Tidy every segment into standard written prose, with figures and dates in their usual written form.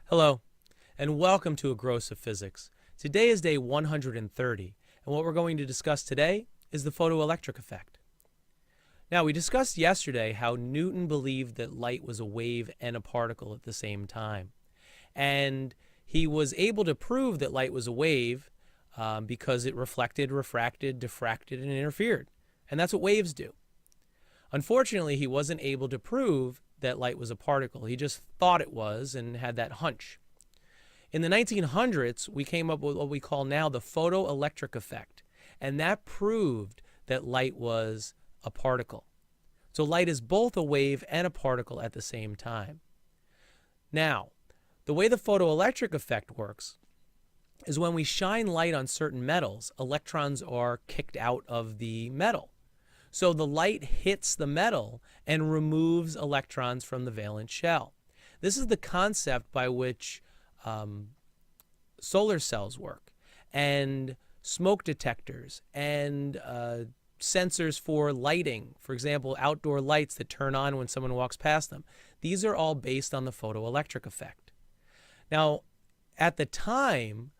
Hello, and welcome to A Gross of Physics. Today is day 130, and what we're going to discuss today is the photoelectric effect. Now, we discussed yesterday how Newton believed that light was a wave and a particle at the same time. And he was able to prove that light was a wave because it reflected, refracted, diffracted, and interfered. And that's what waves do. Unfortunately, he wasn't able to prove that light was a particle. He just thought it was and had that hunch. In the 1900s, we came up with what we call now the photoelectric effect, and that proved that light was a particle. So light is both a wave and a particle at the same time. Now, the way the photoelectric effect works is when we shine light on certain metals, electrons are kicked out of the metal. So the light hits the metal and removes electrons from the valence shell. This is the concept by which solar cells work, and smoke detectors, and sensors for lighting. For example, outdoor lights that turn on when someone walks past them. These are all based on the photoelectric effect. Now, at the time,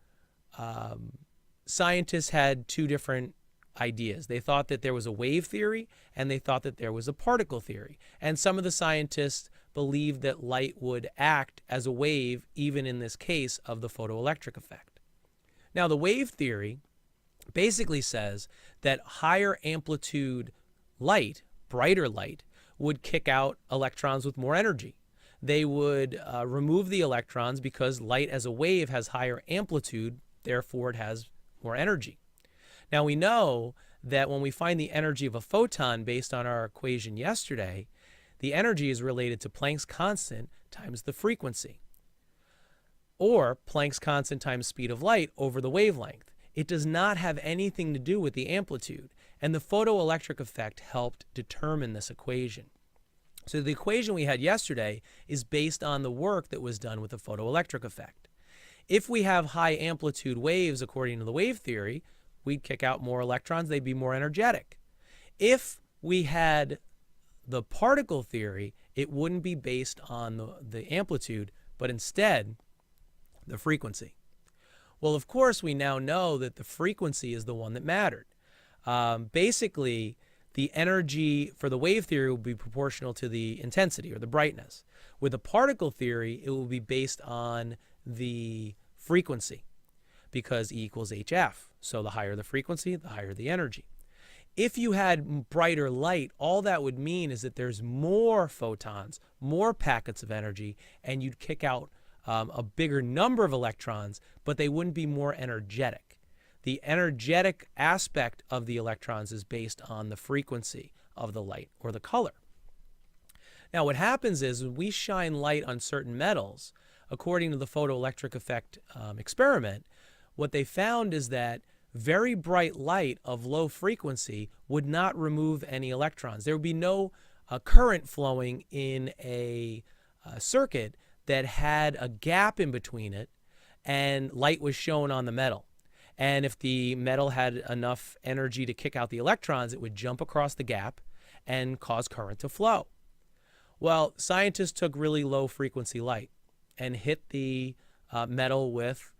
scientists had two different ideas. They thought that there was a wave theory, and they thought that there was a particle theory. And some of the scientists believed that light would act as a wave, even in this case of the photoelectric effect. Now, the wave theory basically says that higher amplitude light, brighter light, would kick out electrons with more energy. They would remove the electrons because light as a wave has higher amplitude, therefore it has more energy. Now, we know that when we find the energy of a photon based on our equation yesterday, the energy is related to Planck's constant times the frequency, or Planck's constant times speed of light over the wavelength. It does not have anything to do with the amplitude, and the photoelectric effect helped determine this equation. So the equation we had yesterday is based on the work that was done with the photoelectric effect. If we have high amplitude waves according to the wave theory, we'd kick out more electrons, they'd be more energetic. If we had the particle theory, it wouldn't be based on the amplitude, but instead the frequency. Well, of course, we now know that the frequency is the one that mattered. Basically, the energy for the wave theory will be proportional to the intensity or the brightness. With the particle theory, it will be based on the frequency, because E equals HF. So the higher the frequency, the higher the energy. If you had brighter light, all that would mean is that there's more photons, more packets of energy, and you'd kick out a bigger number of electrons, but they wouldn't be more energetic. The energetic aspect of the electrons is based on the frequency of the light or the color. Now, what happens is when we shine light on certain metals, according to the photoelectric effect experiment, what they found is that very bright light of low frequency would not remove any electrons. There would be no current flowing in a circuit that had a gap in between it and light was shown on the metal. And if the metal had enough energy to kick out the electrons, it would jump across the gap and cause current to flow. Well, scientists took really low frequency light and hit the metal with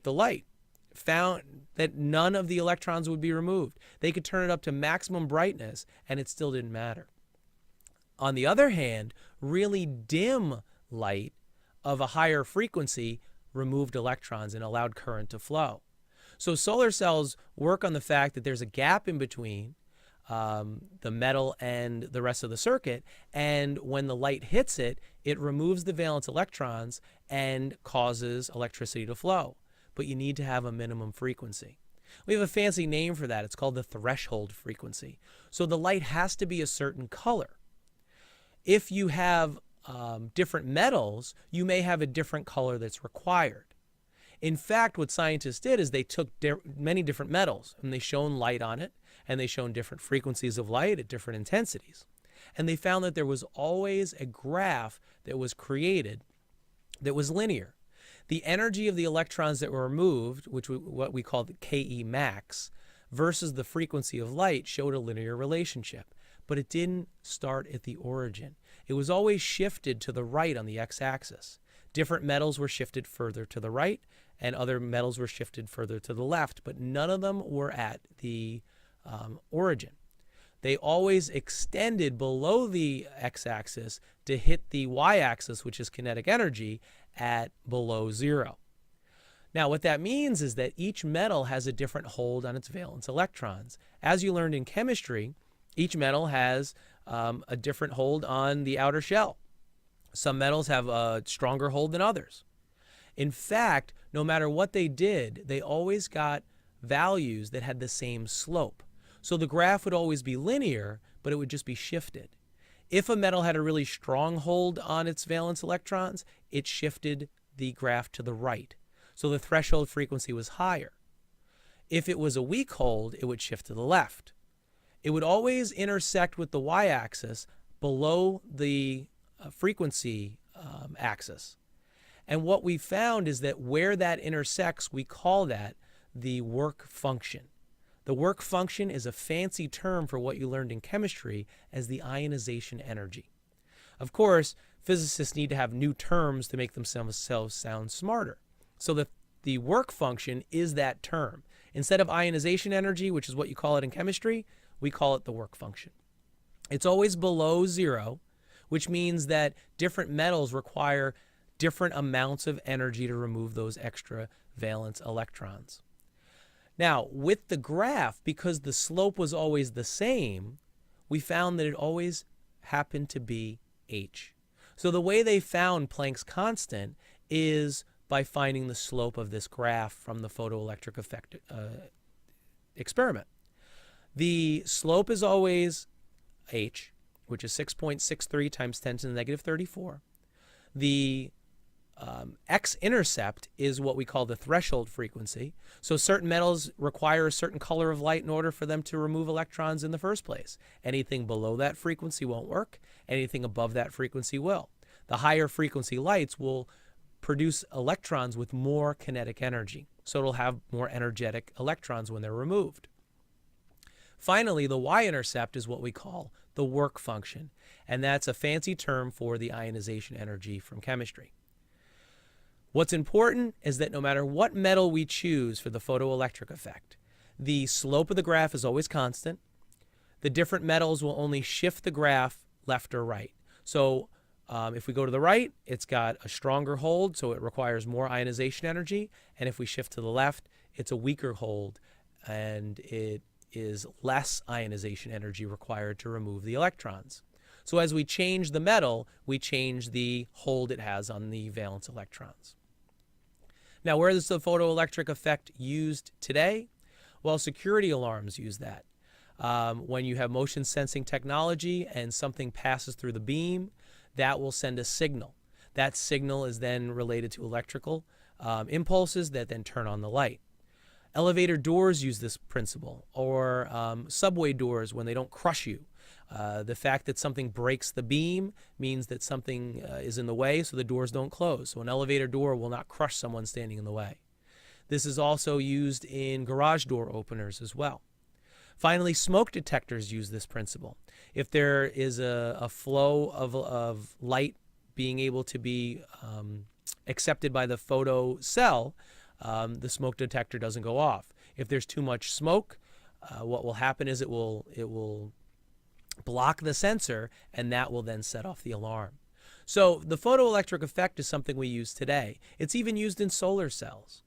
the light, found that none of the electrons would be removed. They could turn it up to maximum brightness and it still didn't matter. On the other hand, really dim light of a higher frequency removed electrons and allowed current to flow. So solar cells work on the fact that there's a gap in between the metal and the rest of the circuit, and when the light hits it, it removes the valence electrons and causes electricity to flow. But you need to have a minimum frequency. We have a fancy name for that. It's called the threshold frequency. So the light has to be a certain color. If you have different metals, you may have a different color that's required. In fact, what scientists did is they took many different metals and they shone light on it, and they shone different frequencies of light at different intensities. And they found that there was always a graph that was created that was linear. The energy of the electrons that were removed, what we call the Ke max, versus the frequency of light showed a linear relationship. But it didn't start at the origin. it was always shifted to the right on the x-axis. Different metals were shifted further to the right, and other metals were shifted further to the left, but none of them were at the origin. They always extended below the x-axis to hit the y-axis, which is kinetic energy, at below zero. Now, what that means is that each metal has a different hold on its valence electrons. As you learned in chemistry, each metal has a different hold on the outer shell. Some metals have a stronger hold than others. In fact, no matter what they did, they always got values that had the same slope. So the graph would always be linear, but it would just be shifted. If a metal had a really strong hold on its valence electrons, it shifted the graph to the right. So the threshold frequency was higher. If it was a weak hold, it would shift to the left. It would always intersect with the y-axis below the frequency axis. And what we found is that where that intersects, we call that the work function. The work function is a fancy term for what you learned in chemistry as the ionization energy. Of course, physicists need to have new terms to make themselves sound smarter. So the work function is that term. Instead of ionization energy, which is what you call it in chemistry, we call it the work function. It's always below zero, which means that different metals require different amounts of energy to remove those extra valence electrons. Now, with the graph, because the slope was always the same, we found that it always happened to be h. So the way they found Planck's constant is by finding the slope of this graph from the photoelectric effect experiment. The slope is always h, which is 6.63 times 10 to the negative 34. The x-intercept is what we call the threshold frequency. So certain metals require a certain color of light in order for them to remove electrons in the first place. Anything below that frequency won't work. Anything above that frequency will. The higher frequency lights will produce electrons with more kinetic energy. So it'll have more energetic electrons when they're removed. Finally, the y-intercept is what we call the work function. And that's a fancy term for the ionization energy from chemistry. What's important is that no matter what metal we choose for the photoelectric effect, the slope of the graph is always constant. The different metals will only shift the graph left or right. So if we go to the right, it's got a stronger hold, so it requires more ionization energy. And if we shift to the left, it's a weaker hold, and it is less ionization energy required to remove the electrons. So as we change the metal, we change the hold it has on the valence electrons. Now, where is the photoelectric effect used today? Well, security alarms use that. When you have motion sensing technology and something passes through the beam, that will send a signal. That signal is then related to electrical impulses that then turn on the light. Elevator doors use this principle, or subway doors when they don't crush you. The fact that something breaks the beam means that something is in the way, so the doors don't close. So an elevator door will not crush someone standing in the way. This is also used in garage door openers as well. Finally, smoke detectors use this principle. If there is a flow of light being able to be accepted by the photo cell, the smoke detector doesn't go off. If there's too much smoke, what will happen is it will block the sensor, and that will then set off the alarm. So the photoelectric effect is something we use today. It's even used in solar cells.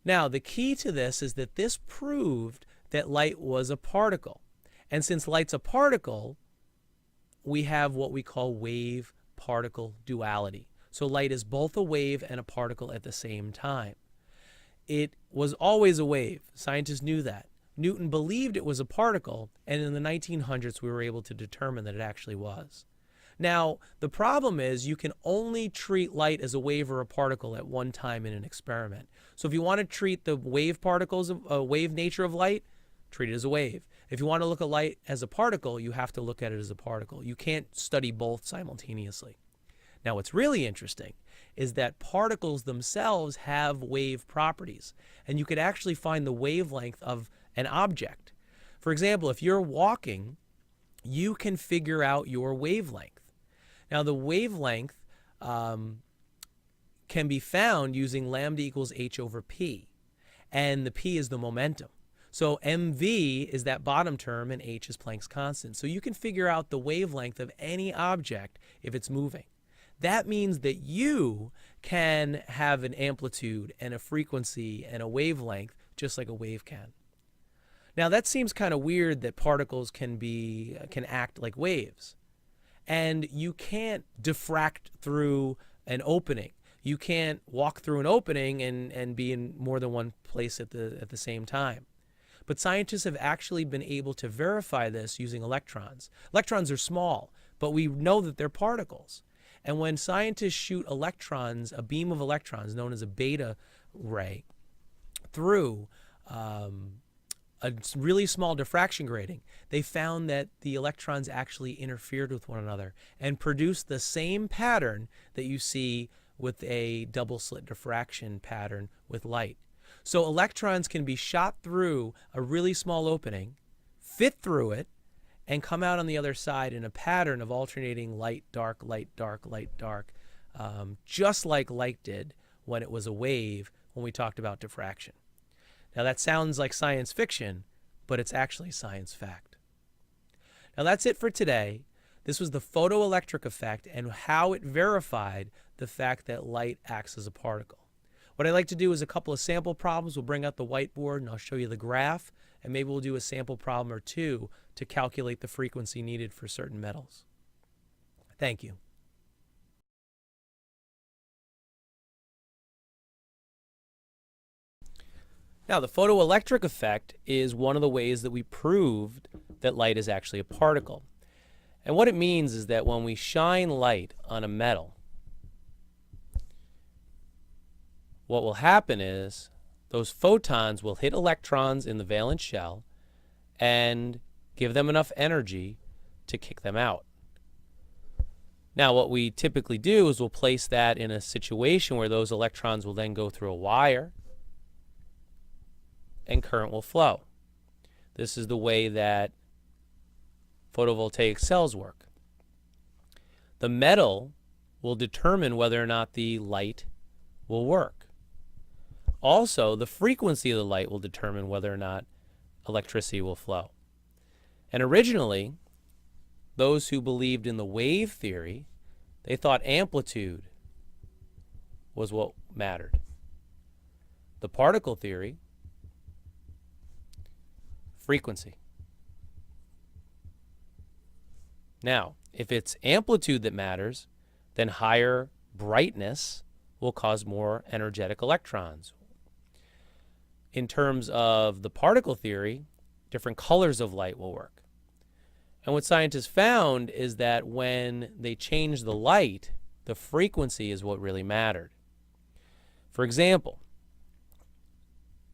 Now, the key to this is that this proved that light was a particle. And since light's a particle, we have what we call wave-particle duality. So light is both a wave and a particle at the same time. It was always a wave. Scientists knew that. Newton believed it was a particle, and in the 1900s we were able to determine that it actually was. Now, the problem is you can only treat light as a wave or a particle at one time in an experiment. So if you want to treat the wave particles, wave nature of light, treat it as a wave. If you want to look at light as a particle, you have to look at it as a particle. You can't study both simultaneously. Now, what's really interesting is that particles themselves have wave properties, and you could actually find the wavelength of an object. For example, if you're walking, you can figure out your wavelength. Now, the wavelength can be found using lambda equals h over p, and the p is the momentum. So mv is that bottom term, and h is Planck's constant. So you can figure out the wavelength of any object if it's moving. That means that you can have an amplitude and a frequency and a wavelength just like a wave can. Now that seems kind of weird that particles can act like waves. And you can't diffract through an opening. You can't walk through an opening and be in more than one place at the same time. But scientists have actually been able to verify this using electrons. Electrons are small, but we know that they're particles. And when scientists shoot electrons, a beam of electrons known as a beta ray, through a really small diffraction grating, they found that the electrons actually interfered with one another and produced the same pattern that you see with a double slit diffraction pattern with light. So electrons can be shot through a really small opening, fit through it, and come out on the other side in a pattern of alternating light, dark, light, dark, light, dark, just like light did when it was a wave when we talked about diffraction. Now that sounds like science fiction, but it's actually science fact. Now that's it for today. This was the photoelectric effect and how it verified the fact that light acts as a particle. What I'd like to do is a couple of sample problems. We'll bring out the whiteboard and I'll show you the graph, and maybe we'll do a sample problem or two to calculate the frequency needed for certain metals. Thank you. Now, the photoelectric effect is one of the ways that we proved that light is actually a particle. And what it means is that when we shine light on a metal, what will happen is those photons will hit electrons in the valence shell and give them enough energy to kick them out. Now, what we typically do is we'll place that in a situation where those electrons will then go through a wire and current will flow. This is the way that photovoltaic cells work. The metal will determine whether or not the light will work. Also, the frequency of the light will determine whether or not electricity will flow. And originally, those who believed in the wave theory, they thought amplitude was what mattered. The particle theory, frequency. Now, if it's amplitude that matters, then higher brightness will cause more energetic electrons. In terms of the particle theory, different colors of light will work. And what scientists found is that when they changed the light, the frequency is what really mattered. For example,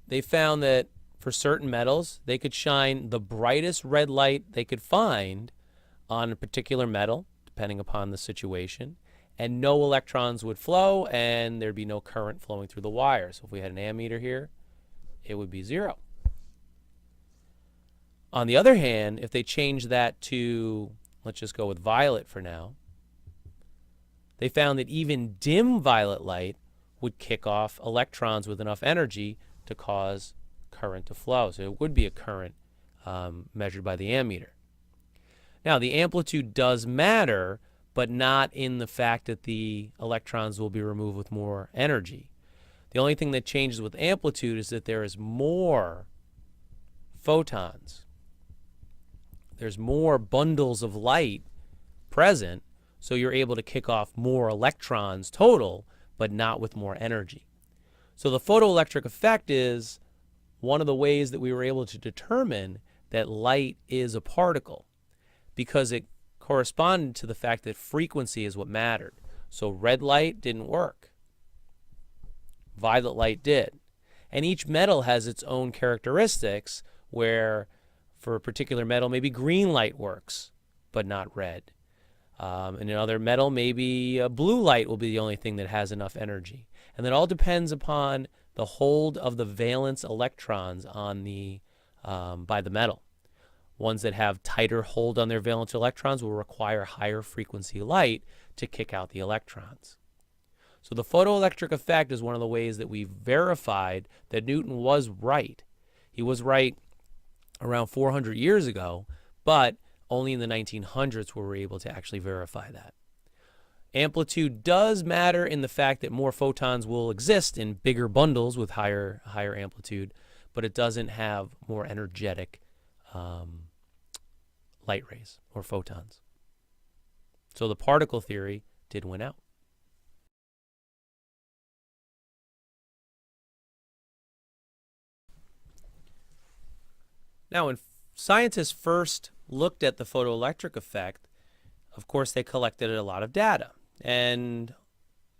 they found that for certain metals, they could shine the brightest red light they could find on a particular metal, depending upon the situation, and no electrons would flow and there'd be no current flowing through the wire. So if we had an ammeter here, it would be 0. On the other hand, if they change that to, let's just go with violet for now, they found that even dim violet light would kick off electrons with enough energy to cause current to flow. So it would be a current measured by the ammeter. Now, the amplitude does matter, but not in the fact that the electrons will be removed with more energy. The only thing that changes with amplitude is that there is more photons. There's more bundles of light present, so you're able to kick off more electrons total, but not with more energy. So the photoelectric effect is one of the ways that we were able to determine that light is a particle, because it corresponded to the fact that frequency is what mattered. So red light didn't work. Violet light did. And each metal has its own characteristics where for a particular metal maybe green light works, but not red. In another metal maybe blue light will be the only thing that has enough energy. And that all depends upon the hold of the valence electrons on the by the metal. Ones that have tighter hold on their valence electrons will require higher frequency light to kick out the electrons. So the photoelectric effect is one of the ways that we've verified that Newton was right. He was right around 400 years ago, but only in the 1900s were we able to actually verify that. Amplitude does matter in the fact that more photons will exist in bigger bundles with higher amplitude, but it doesn't have more energetic light rays or photons. So the particle theory did win out. Now, when scientists first looked at the photoelectric effect, of course, they collected a lot of data. And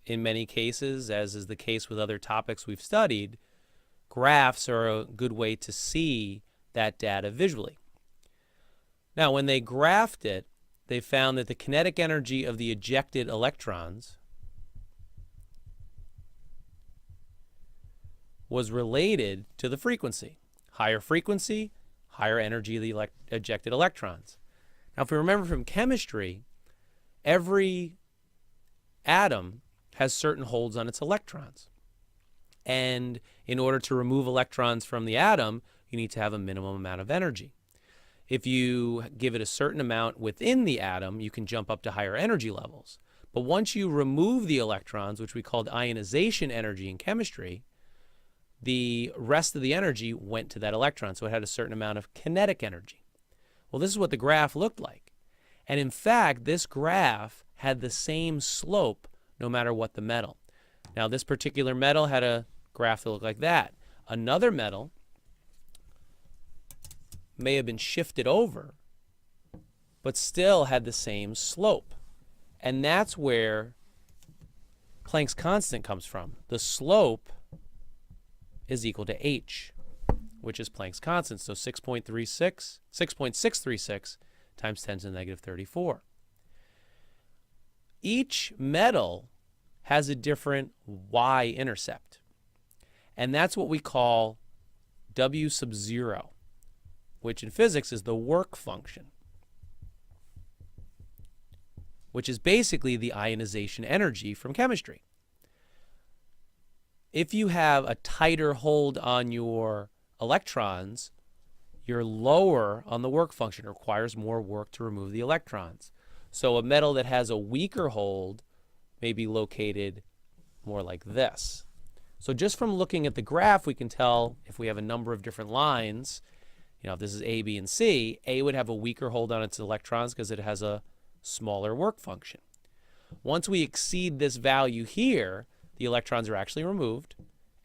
in many cases, as is the case with other topics we've studied, graphs are a good way to see that data visually. Now, when they graphed it, they found that the kinetic energy of the ejected electrons was related to the frequency. Higher frequency, higher energy of the ejected electrons. Now, if we remember from chemistry, every atom has certain holds on its electrons. And in order to remove electrons from the atom, you need to have a minimum amount of energy. If you give it a certain amount within the atom, you can jump up to higher energy levels. But once you remove the electrons, which we called ionization energy in chemistry, the rest of the energy went to that electron, so it had a certain amount of kinetic energy. Well, this is what the graph looked like. And in fact, this graph had the same slope no matter what the metal. Now, this particular metal had a graph that looked like that. Another metal may have been shifted over, but still had the same slope. And that's where Planck's constant comes from. The slope is equal to h, which is Planck's constant. So 6.636 times 10 to the negative 34. Each metal has a different y-intercept. And that's what we call W sub 0, which in physics is the work function, which is basically the ionization energy from chemistry. If you have a tighter hold on your electrons, you're lower on the work function. It requires more work to remove the electrons. So a metal that has a weaker hold may be located more like this. So just from looking at the graph, we can tell if we have a number of different lines, if this is A, B, and C, A would have a weaker hold on its electrons because it has a smaller work function. Once we exceed this value here, the electrons are actually removed,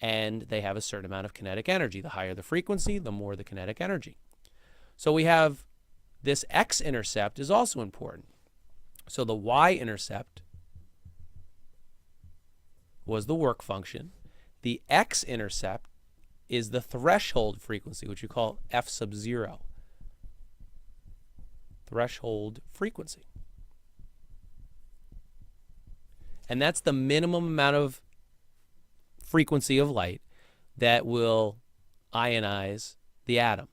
and they have a certain amount of kinetic energy. The higher the frequency, the more the kinetic energy. So we have this x-intercept is also important. So the y-intercept was the work function. The x-intercept is the threshold frequency, which we call F sub 0. Threshold frequency. And that's the minimum amount of frequency of light that will ionize the atom,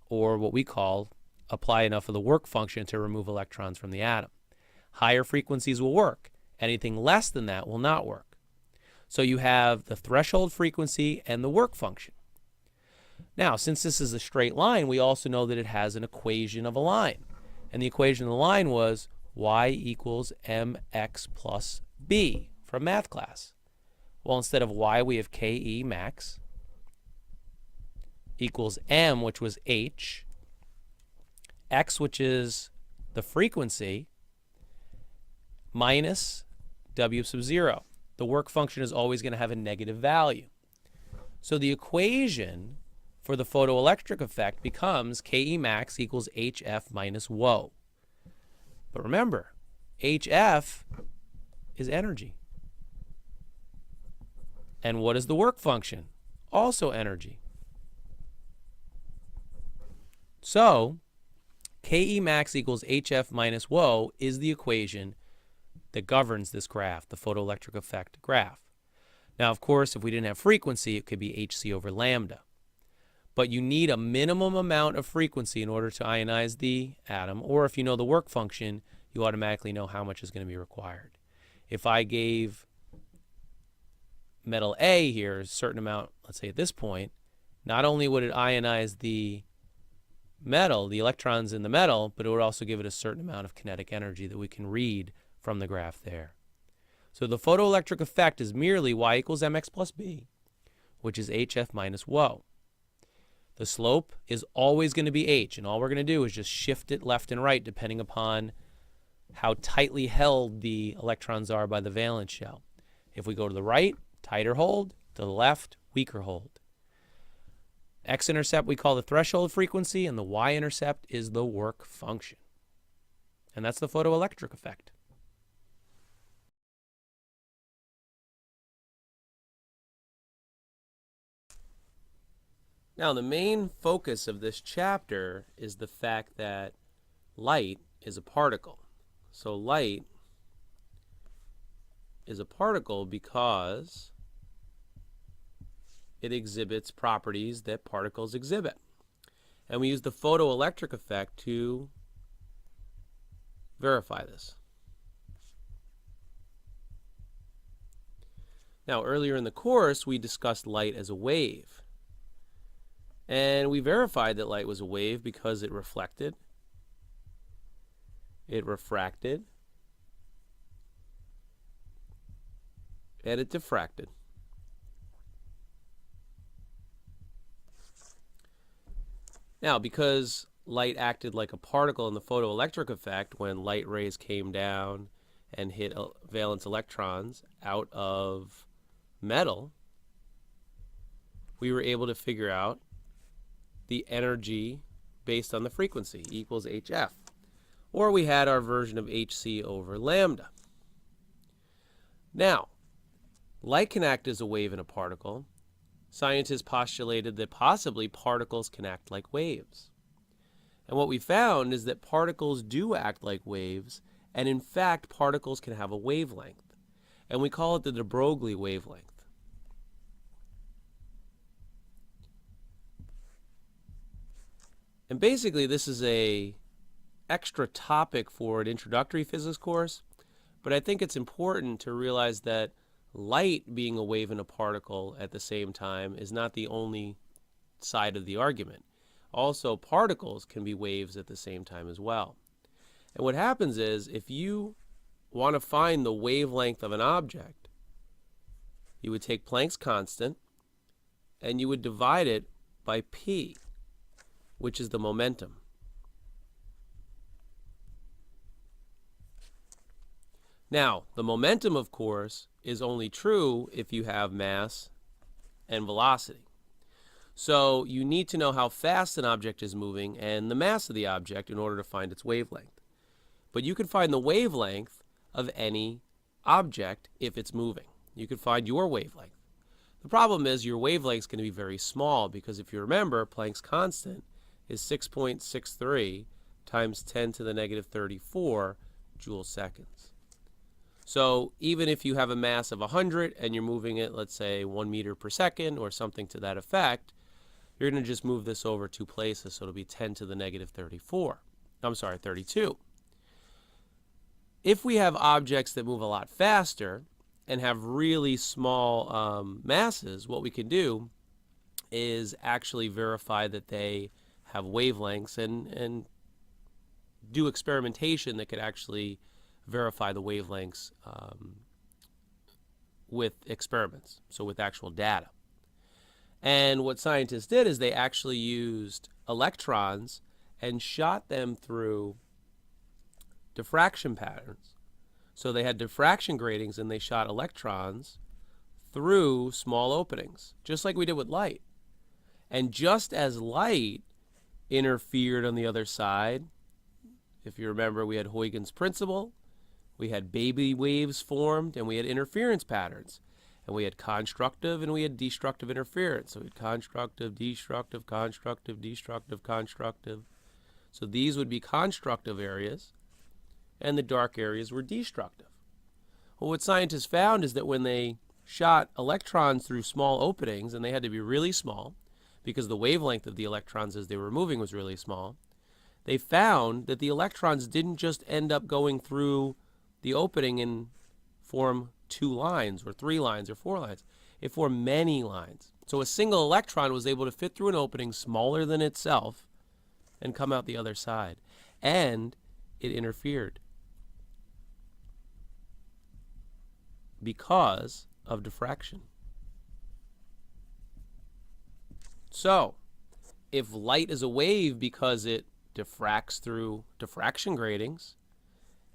or what we call apply enough of the work function to remove electrons from the atom. Higher frequencies will work. Anything less than that will not work. So you have the threshold frequency and the work function. Now, since this is a straight line, we also know that it has an equation of a line. And the equation of the line was y equals mx plus b from math class. Well, instead of y, we have Ke max equals m, which was h, x, which is the frequency, minus W sub 0. The work function is always going to have a negative value. So the equation for the photoelectric effect becomes Ke max equals hf minus wo. But remember, hf is energy. And what is the work function? Also energy. So Ke max equals hf minus wo is the equation that governs this graph, the photoelectric effect graph. Now, of course, if we didn't have frequency, it could be hc over lambda. But you need a minimum amount of frequency in order to ionize the atom, or if you know the work function, you automatically know how much is going to be required. If I gave metal A here a certain amount, let's say at this point, not only would it ionize the metal, the electrons in the metal, but it would also give it a certain amount of kinetic energy that we can read from the graph there. So the photoelectric effect is merely y equals mx plus b, which is hf minus rho. The slope is always going to be h, and all we're going to do is just shift it left and right depending upon how tightly held the electrons are by the valence shell. If we go to the right, tighter hold, to the left, weaker hold. X-intercept we call the threshold frequency, and the y-intercept is the work function. And that's the photoelectric effect. Now, the main focus of this chapter is the fact that light is a particle. So light is a particle because it exhibits properties that particles exhibit. And we use the photoelectric effect to verify this. Now, earlier in the course, we discussed light as a wave. And we verified that light was a wave because it reflected, it refracted, and it diffracted. Now, because light acted like a particle in the photoelectric effect when light rays came down and hit valence electrons out of metal, we were able to figure out the energy based on the frequency equals hf. Or we had our version of hc over lambda. Now, light can act as a wave in a particle. Scientists postulated that possibly particles can act like waves. And what we found is that particles do act like waves, and in fact particles can have a wavelength. And we call it the de Broglie wavelength. And basically this is a extra topic for an introductory physics course, but I think it's important to realize that light being a wave and a particle at the same time is not the only side of the argument. Also, particles can be waves at the same time as well. And what happens is, if you want to find the wavelength of an object, you would take Planck's constant and you would divide it by p, which is the momentum. Now, the momentum, of course, is only true if you have mass and velocity. So you need to know how fast an object is moving and the mass of the object in order to find its wavelength. But you can find the wavelength of any object if it's moving. You can find your wavelength. The problem is your wavelength is going to be very small because if you remember, Planck's constant is 6.63 times 10 to the negative 34 joule seconds. So even if you have a mass of 100 and you're moving it, let's say 1 meter per second or something to that effect, you're going to just move this over 2 places, so it'll be 10 to the negative 32. If we have objects that move a lot faster and have really small masses, what we can do is actually verify that they have wavelengths and do experimentation that could actually verify the wavelengths with experiments, so with actual data. And what scientists did is they actually used electrons and shot them through diffraction patterns. So they had diffraction gratings and they shot electrons through small openings, just like we did with light. And just as light interfered on the other side, if you remember, we had Huygens' principle, we had baby waves formed, and we had interference patterns. And we had constructive and we had destructive interference. So we had constructive, destructive, constructive, destructive, constructive. So these would be constructive areas, and the dark areas were destructive. Well, what scientists found is that when they shot electrons through small openings, and they had to be really small, because the wavelength of the electrons as they were moving was really small, they found that the electrons didn't just end up going through the opening and form 2 lines or 3 lines or 4 lines. It formed many lines. So a single electron was able to fit through an opening smaller than itself and come out the other side. And it interfered because of diffraction. So, if light is a wave because it diffracts through diffraction gratings,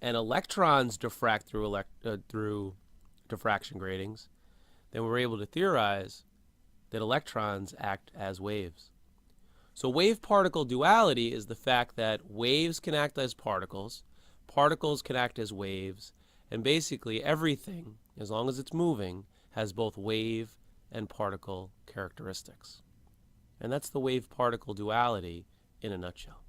and electrons diffract through diffraction gratings, then we're able to theorize that electrons act as waves. So wave-particle duality is the fact that waves can act as particles, particles can act as waves, and basically everything, as long as it's moving, has both wave and particle characteristics. And that's the wave-particle duality in a nutshell.